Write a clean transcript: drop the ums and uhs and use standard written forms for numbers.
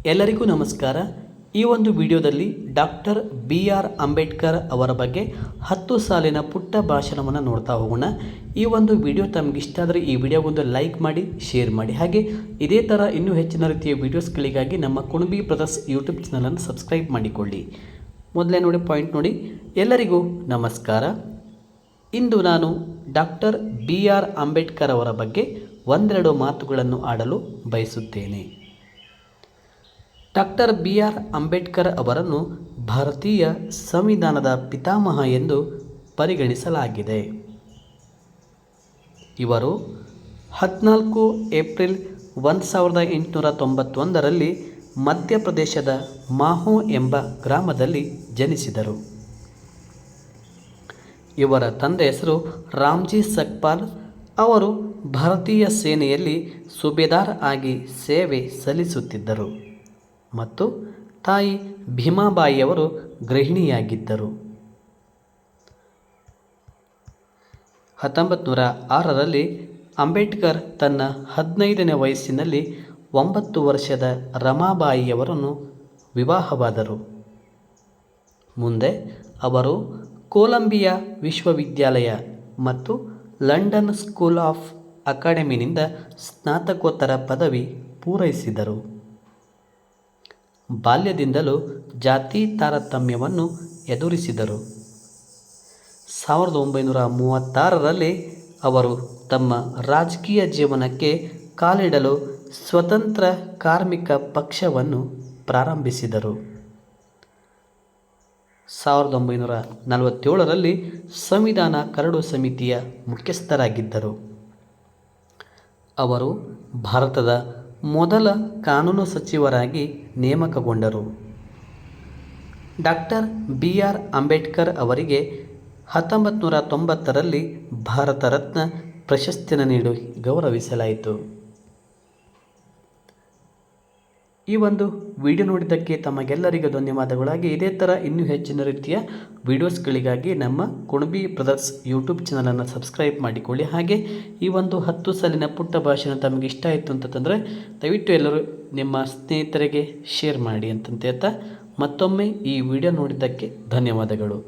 ಎಲ್ಲರಿಗೂ ನಮಸ್ಕಾರ. ಈ ಒಂದು ವಿಡಿಯೋದಲ್ಲಿ ಡಾಕ್ಟರ್ BR ಅಂಬೇಡ್ಕರ್ ಅವರ ಬಗ್ಗೆ 10 ಸಾಲಿನ ಪುಟ್ಟ ಭಾಷಣವನ್ನು ನೋಡ್ತಾ ಹೋಗೋಣ. ಈ ಒಂದು ವಿಡಿಯೋ ತಮಗೆ ಇಷ್ಟ ಆದರೆ ಈ ವಿಡಿಯೋಗೊಂದು ಲೈಕ್ ಮಾಡಿ, ಶೇರ್ ಮಾಡಿ. ಹಾಗೆ ಇದೇ ಥರ ಇನ್ನೂ ಹೆಚ್ಚಿನ ರೀತಿಯ ವೀಡಿಯೋಸ್ಗಳಿಗಾಗಿ ನಮ್ಮ ಕುಣಬಿ ಬ್ರದರ್ಸ್ ಯೂಟ್ಯೂಬ್ ಚಾನಲನ್ನು ಸಬ್ಸ್ಕ್ರೈಬ್ ಮಾಡಿಕೊಳ್ಳಿ. ಮೊದಲೇ ನೋಡಿ ಪಾಯಿಂಟ್ ನೋಡಿ. ಎಲ್ಲರಿಗೂ ನಮಸ್ಕಾರ. ಇಂದು ನಾನು ಡಾಕ್ಟರ್ BR ಅಂಬೇಡ್ಕರ್ ಅವರ ಬಗ್ಗೆ ಒಂದೆರಡು ಮಾತುಗಳನ್ನು ಆಡಲು ಬಯಸುತ್ತೇನೆ. ಡಾಕ್ಟರ್ BR ಅಂಬೇಡ್ಕರ್ ಅವರನ್ನು ಭಾರತೀಯ ಸಂವಿಧಾನದ ಪಿತಾಮಹ ಎಂದು ಪರಿಗಣಿಸಲಾಗಿದೆ. ಇವರು 14 ಏಪ್ರಿಲ್ 1891ರಲ್ಲಿ ಮಧ್ಯಪ್ರದೇಶದ ಮಾಹೋ ಎಂಬ ಗ್ರಾಮದಲ್ಲಿ ಜನಿಸಿದರು. ಇವರ ತಂದೆ ಹೆಸರು ರಾಮ್ಜಿ ಸಕ್ಪಾಲ್. ಅವರು ಭಾರತೀಯ ಸೇನೆಯಲ್ಲಿ ಸುಬೇದಾರ್ ಆಗಿ ಸೇವೆ ಸಲ್ಲಿಸುತ್ತಿದ್ದರು ಮತ್ತು ತಾಯಿ ಭೀಮಾಬಾಯಿಯವರು ಗೃಹಿಣಿಯಾಗಿದ್ದರು. 1906ರಲ್ಲಿ ಅಂಬೇಡ್ಕರ್ ತನ್ನ 15ನೇ ವಯಸ್ಸಿನಲ್ಲಿ 9 ವರ್ಷದ ರಮಾಬಾಯಿಯವರನ್ನು ವಿವಾಹವಾದರು. ಮುಂದೆ ಅವರು ಕೊಲಂಬಿಯಾ ವಿಶ್ವವಿದ್ಯಾಲಯ ಮತ್ತು ಲಂಡನ್ ಸ್ಕೂಲ್ ಆಫ್ ಅಕಾಡೆಮಿನಿಂದ ಸ್ನಾತಕೋತ್ತರ ಪದವಿ ಪೂರೈಸಿದರು. ಬಾಲ್ಯದಿಂದಲೂ ಜಾತಿ ತಾರತಮ್ಯವನ್ನು ಎದುರಿಸಿದರು. 1936ರಲ್ಲಿ ಅವರು ತಮ್ಮ ರಾಜಕೀಯ ಜೀವನಕ್ಕೆ ಕಾಲಿಡಲು ಸ್ವತಂತ್ರ ಕಾರ್ಮಿಕ ಪಕ್ಷವನ್ನು ಪ್ರಾರಂಭಿಸಿದರು. 1947ರಲ್ಲಿ ಸಂವಿಧಾನ ಕರಡು ಸಮಿತಿಯ ಮುಖ್ಯಸ್ಥರಾಗಿದ್ದರು. ಅವರು ಭಾರತದ ಮೊದಲ ಕಾನೂನು ಸಚಿವರಾಗಿ ನೇಮಕಗೊಂಡರು. ಡಾಕ್ಟರ್ BR ಅಂಬೇಡ್ಕರ್ ಅವರಿಗೆ 1990ರಲ್ಲಿ ಭಾರತ ರತ್ನ ಪ್ರಶಸ್ತಿಯನ್ನು ನೀಡಿ ಗೌರವಿಸಲಾಯಿತು. ಈ ಒಂದು ವಿಡಿಯೋ ನೋಡಿದ್ದಕ್ಕೆ ತಮಗೆಲ್ಲರಿಗೂ ಧನ್ಯವಾದಗಳಾಗಿ ಇದೇ ಥರ ಇನ್ನೂ ಹೆಚ್ಚಿನ ರೀತಿಯ ವಿಡಿಯೋಸ್ಗಳಿಗಾಗಿ ನಮ್ಮ ಕುಣಬಿ ಬ್ರದರ್ಸ್ ಯೂಟ್ಯೂಬ್ ಚಾನಲನ್ನು ಸಬ್ಸ್ಕ್ರೈಬ್ ಮಾಡಿಕೊಳ್ಳಿ. ಹಾಗೆ ಈ ಒಂದು 10 ಸಾಲಿನ ಪುಟ್ಟ ಭಾಷಣ ತಮಗೆ ಇಷ್ಟ ಆಯಿತು ಅಂತಂದರೆ ದಯವಿಟ್ಟು ಎಲ್ಲರೂ ನಿಮ್ಮ ಸ್ನೇಹಿತರಿಗೆ ಶೇರ್ ಮಾಡಿ ಅಂತಂತ ಹೇಳ್ತಾ ಮತ್ತೊಮ್ಮೆ ಈ ವಿಡಿಯೋ ನೋಡಿದ್ದಕ್ಕೆ ಧನ್ಯವಾದಗಳು.